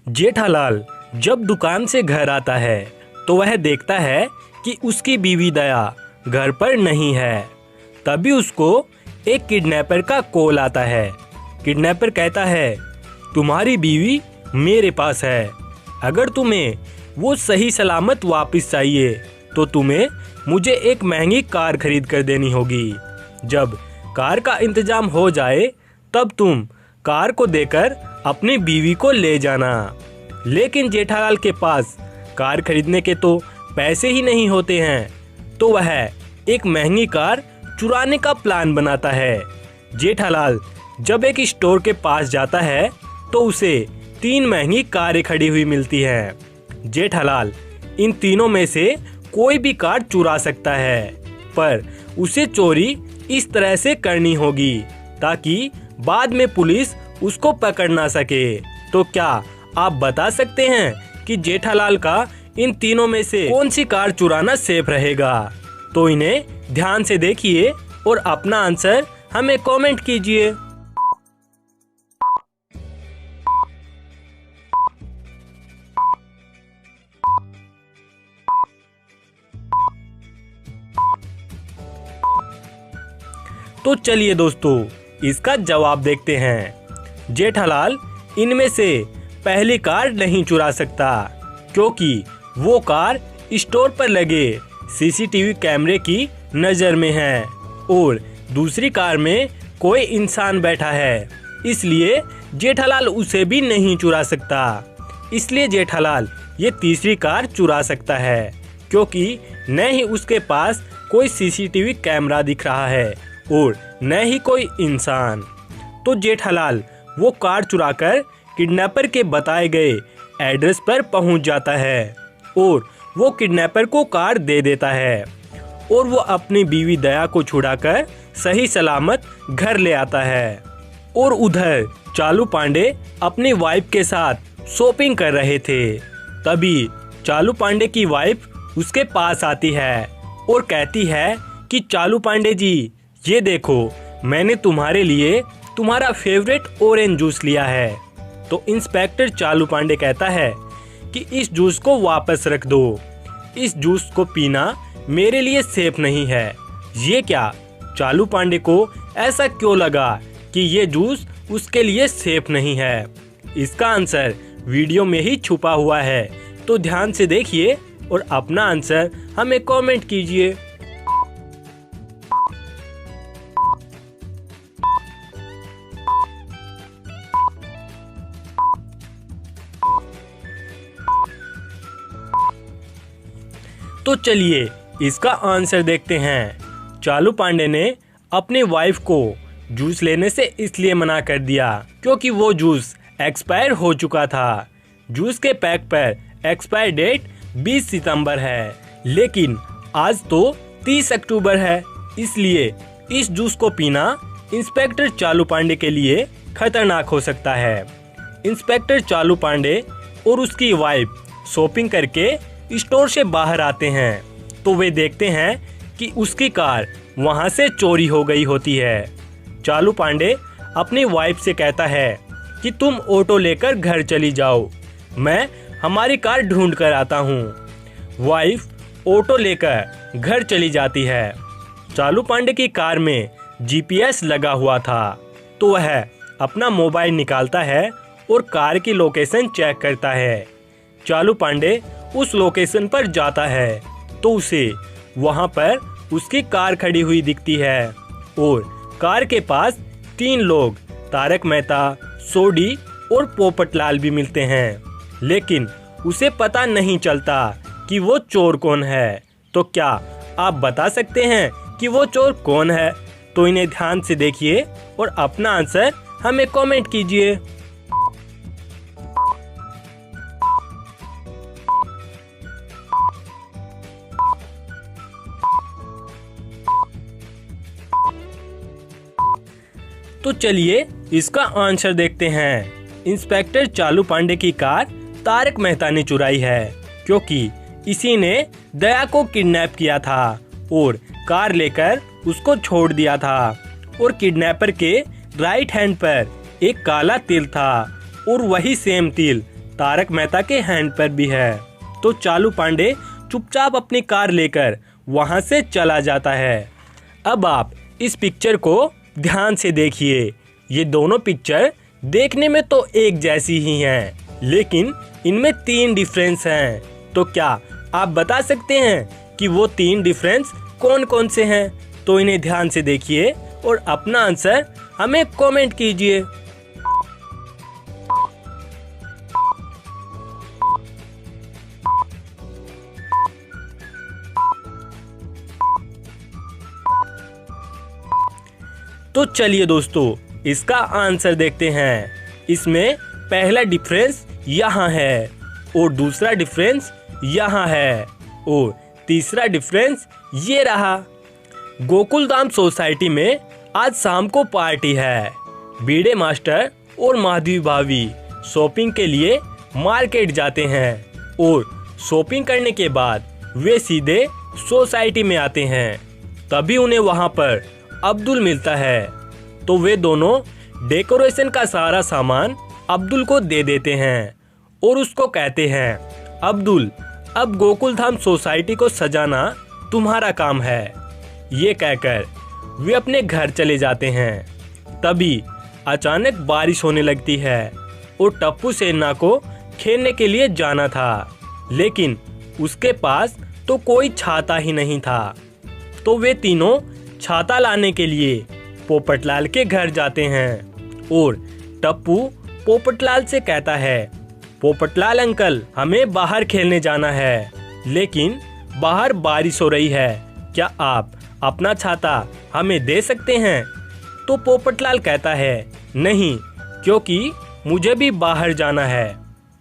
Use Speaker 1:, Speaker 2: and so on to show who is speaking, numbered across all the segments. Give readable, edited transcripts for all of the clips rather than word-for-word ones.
Speaker 1: जेठालाल जब दुकान से घर आता है तो वह देखता है कि उसकी बीवी दया घर पर नहीं है। तभी उसको एक किडनैपर का कॉल आता है। किडनैपर कहता है, तुम्हारी बीवी मेरे पास है, अगर तुम्हें वो सही सलामत वापस चाहिए तो तुम्हें मुझे एक महंगी कार खरीद कर देनी होगी। जब कार का इंतजाम हो जाए तब तुम कार को देकर अपनी बीवी को ले जाना। लेकिन जेठालाल के पास कार खरीदने के तो पैसे ही नहीं होते हैं, तो वह एक महंगी कार चुराने का प्लान बनाता है। जेठालाल जब एक स्टोर के पास जाता है तो उसे 3 महंगी कारें खड़ी हुई मिलती हैं। जेठालाल इन तीनों में से कोई भी कार चुरा सकता है, पर उसे चोरी इस तरह से करनी होगी ताकि बाद में पुलिस उसको पकड़ ना सके। तो क्या आप बता सकते हैं कि जेठालाल का इन तीनों में से कौन सी कार चुराना सेफ रहेगा? तो इन्हें ध्यान से देखिए और अपना आंसर हमें कमेंट कीजिए। तो चलिए दोस्तों, इसका जवाब देखते हैं। जेठालाल इनमें से पहली कार नहीं चुरा सकता क्योंकि वो कार स्टोर पर लगे सीसीटीवी कैमरे की नज़र में है और दूसरी कार में कोई इंसान बैठा है, इसलिए जेठालाल उसे भी नहीं चुरा सकता। इसलिए जेठालाल ये तीसरी कार चुरा सकता है क्योंकि न ही उसके पास कोई सीसीटीवी कैमरा दिख रहा है और न ही कोई इंसान। तो जेठालाल वो कार चुराकर किडनैपर के बताए गए एड्रेस पर पहुंच जाता है और वो किडनैपर को कार दे देता है और वो अपनी बीवी दया को छुड़ाकर सही सलामत घर ले आता है। और उधर चालू पांडे अपनी वाइफ के साथ शॉपिंग कर रहे थे। तभी चालू पांडे की वाइफ उसके पास आती है और कहती है कि चालू पांडे जी, ये देखो, मैंने तुम्हारे लिए तुम्हारा फेवरेट ऑरेंज जूस लिया है। तो इंस्पेक्टर चालू पांडे कहता है कि इस जूस को वापस रख दो, इस जूस को पीना मेरे लिए सेफ नहीं है। ये क्या? चालू पांडे को ऐसा क्यों लगा कि ये जूस उसके लिए सेफ नहीं है? इसका आंसर वीडियो में ही छुपा हुआ है, तो ध्यान से देखिए और अपना आंसर हमें कमेंट कीजिए। तो चलिए इसका आंसर देखते हैं। चालू पांडे ने अपनी वाइफ को जूस लेने से इसलिए मना कर दिया क्योंकि वो जूस एक्सपायर हो चुका था। जूस के पैक पर एक्सपायर डेट 20 सितंबर है, लेकिन आज तो 30 अक्टूबर है, इसलिए इस जूस को पीना इंस्पेक्टर चालू पांडे के लिए खतरनाक हो सकता है। इंस्पेक्टर चालू पांडे और उसकी वाइफ शॉपिंग करके स्टोर से बाहर आते हैं तो वे देखते हैं कि उसकी कार वहां से चोरी हो गई होती है। चालू पांडे अपनी वाइफ से कहता है कि तुम ऑटो लेकर घर चली जाओ, मैं हमारी कार ढूंढ कर आता हूँ। वाइफ ऑटो लेकर घर चली जाती है। चालू पांडे की कार में जीपीएस लगा हुआ था, तो वह अपना मोबाइल निकालता है और कार की लोकेशन चेक करता है। चालू पांडे उस लोकेशन पर जाता है तो उसे वहां पर उसकी कार खड़ी हुई दिखती है और कार के पास 3 लोग तारक मेहता, सोडी और पोपटलाल भी मिलते हैं, लेकिन उसे पता नहीं चलता कि वो चोर कौन है। तो क्या आप बता सकते हैं कि वो चोर कौन है? तो इन्हें ध्यान से देखिए और अपना आंसर हमें कमेंट कीजिए। तो चलिए इसका आंसर देखते हैं। इंस्पेक्टर चालू पांडे की कार तारक मेहता ने चुराई है क्योंकि इसी ने दया को किडनैप किया था और कार लेकर उसको छोड़ दिया था और किडनैपर के राइट हैंड पर एक काला तिल था और वही सेम तिल तारक मेहता के हैंड पर भी है। तो चालू पांडे चुपचाप अपनी कार लेकर वहां से चला जाता है। अब आप इस पिक्चर को ध्यान से देखिए। ये दोनों पिक्चर देखने में तो एक जैसी ही हैं, लेकिन इनमें 3 डिफरेंस हैं। तो क्या आप बता सकते हैं कि वो 3 डिफरेंस कौन कौन से हैं? तो इन्हें ध्यान से देखिए और अपना आंसर हमें कमेंट कीजिए। तो चलिए दोस्तों, इसका आंसर देखते हैं। इसमें पहला डिफरेंस यहाँ है और दूसरा डिफरेंस यहाँ है और तीसरा डिफरेंस ये रहा। गोकुलधाम सोसाइटी में आज शाम को पार्टी है। बीड़े मास्टर और माधवी भाभी शॉपिंग के लिए मार्केट जाते हैं और शॉपिंग करने के बाद वे सीधे सोसाइटी में आते हैं। तभी उन्हें वहां पर अब्दुल मिलता है। तो वे दोनों डेकोरेशन का सारा सामान अब्दुल को दे देते हैं और उसको कहते हैं, अब्दुल, अब गोकुलधाम सोसाइटी को सजाना तुम्हारा काम है। ये कहकर वे अपने घर चले जाते हैं। तभी अचानक बारिश होने लगती है और टप्पू सेना को खेलने के लिए जाना था, लेकिन उसके पास तो कोई छाता ही नहीं था। तो वे तीनों छाता लाने के लिए पोपटलाल के घर जाते हैं और टप्पू पोपटलाल से कहता है, पोपटलाल अंकल, हमें बाहर खेलने जाना है, लेकिन बाहर बारिश हो रही है। क्या आप अपना छाता हमें दे सकते हैं? तो पोपटलाल कहता है, नहीं, क्योंकि मुझे भी बाहर जाना है।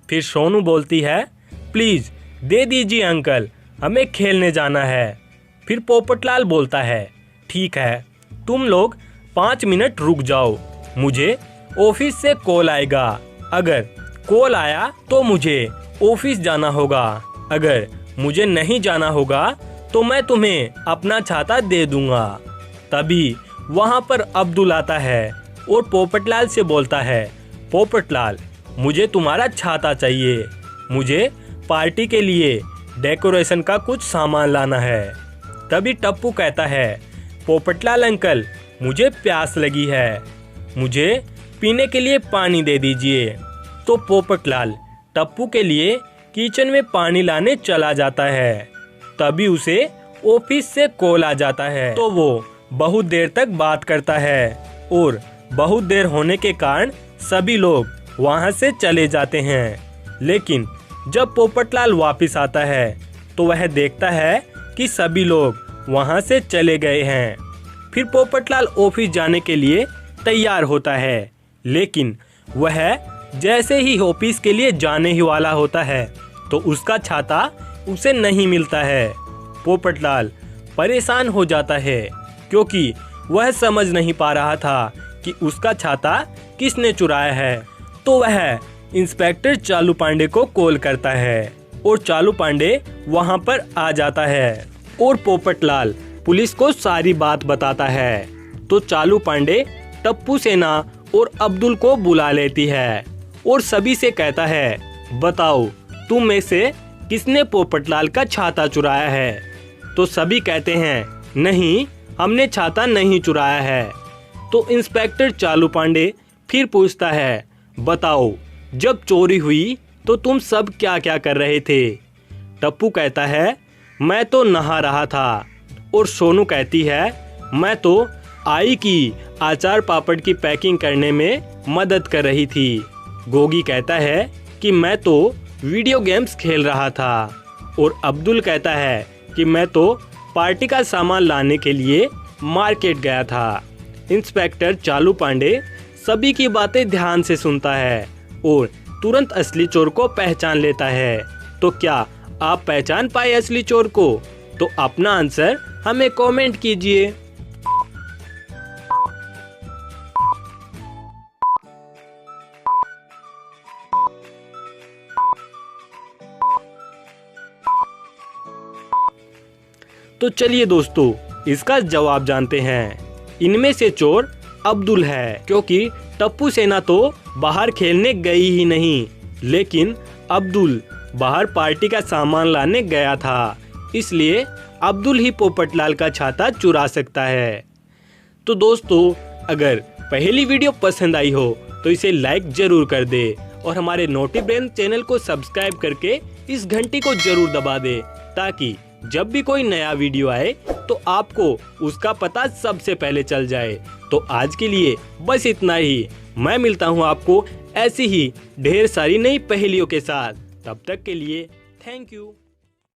Speaker 1: फिर सोनू बोलती है, प्लीज दे दीजिए अंकल, हमें खेलने जाना है। फिर पोपटलाल बोलता है, ठीक है, तुम लोग 5 मिनट रुक जाओ, मुझे ऑफिस से कॉल आएगा। अगर कॉल आया तो मुझे ऑफिस जाना होगा, अगर मुझे नहीं जाना होगा तो मैं तुम्हें अपना छाता दे दूंगा। तभी वहां पर अब्दुल आता है और पोपटलाल से बोलता है, पोपटलाल, मुझे तुम्हारा छाता चाहिए, मुझे पार्टी के लिए डेकोरेशन का कुछ सामान लाना है। तभी टप्पू कहता है, पोपटलाल अंकल, मुझे प्यास लगी है, मुझे पीने के लिए पानी दे दीजिए। तो पोपटलाल टप्पू के लिए किचन में पानी लाने चला जाता है। तभी उसे ऑफिस से कॉल आ जाता है। तो वो बहुत देर तक बात करता है और बहुत देर होने के कारण सभी लोग वहां से चले जाते हैं। लेकिन जब पोपटलाल वापस आता है तो वह देखता है कि सभी लोग वहां से चले गए हैं। फिर पोपटलाल ऑफिस जाने के लिए तैयार होता है, लेकिन वह जैसे ही ऑफिस के लिए जाने ही वाला होता है तो उसका छाता उसे नहीं मिलता है। पोपटलाल परेशान हो जाता है क्योंकि वह समझ नहीं पा रहा था कि उसका छाता किसने चुराया है। तो वह इंस्पेक्टर चालू पांडे को कॉल करता है और चालू पांडे वहां पर आ जाता है और पोपटलाल पुलिस को सारी बात बताता है। तो चालू पांडे टप्पू सेना और अब्दुल को बुला लेती है और सभी से कहता है, बताओ तुम में से किसने पोपटलाल का छाता चुराया है? तो सभी कहते हैं, नहीं, हमने छाता नहीं चुराया है। तो इंस्पेक्टर चालू पांडे फिर पूछता है, बताओ जब चोरी हुई तो तुम सब क्या क्या कर रहे थे? टप्पू कहता है, मैं तो नहा रहा था। और सोनू कहती है, मैं तो आई की अचार पापड़ की पैकिंग करने में मदद कर रही थी। गोगी कहता है कि मैं तो वीडियो गेम्स खेल रहा था। और अब्दुल कहता है कि मैं तो पार्टी का सामान लाने के लिए मार्केट गया था। इंस्पेक्टर चालू पांडे सभी की बातें ध्यान से सुनता है और तुरंत असली चोर को पहचान लेता है। तो क्या आप पहचान पाए असली चोर को? तो अपना आंसर हमें कमेंट कीजिए। तो चलिए दोस्तों, इसका जवाब जानते हैं। इनमें से चोर अब्दुल है, क्योंकि टप्पू सेना तो बाहर खेलने गई ही नहीं। लेकिन अब्दुल बाहर पार्टी का सामान लाने गया था, इसलिए अब्दुल ही पोपटलाल का छाता चुरा सकता है। तो दोस्तों, अगर पहली वीडियो पसंद आई हो तो इसे लाइक जरूर कर दे और हमारे नोटी ब्रेन चैनल को सब्सक्राइब करके इस घंटी को जरूर दबा दे, ताकि जब भी कोई नया वीडियो आए तो आपको उसका पता सबसे पहले चल जाए। तो आज के लिए बस इतना ही। मैं मिलता हूँ आपको ऐसी ही ढेर सारी नई पहेलियों के साथ। तब तक के लिए थैंक यू।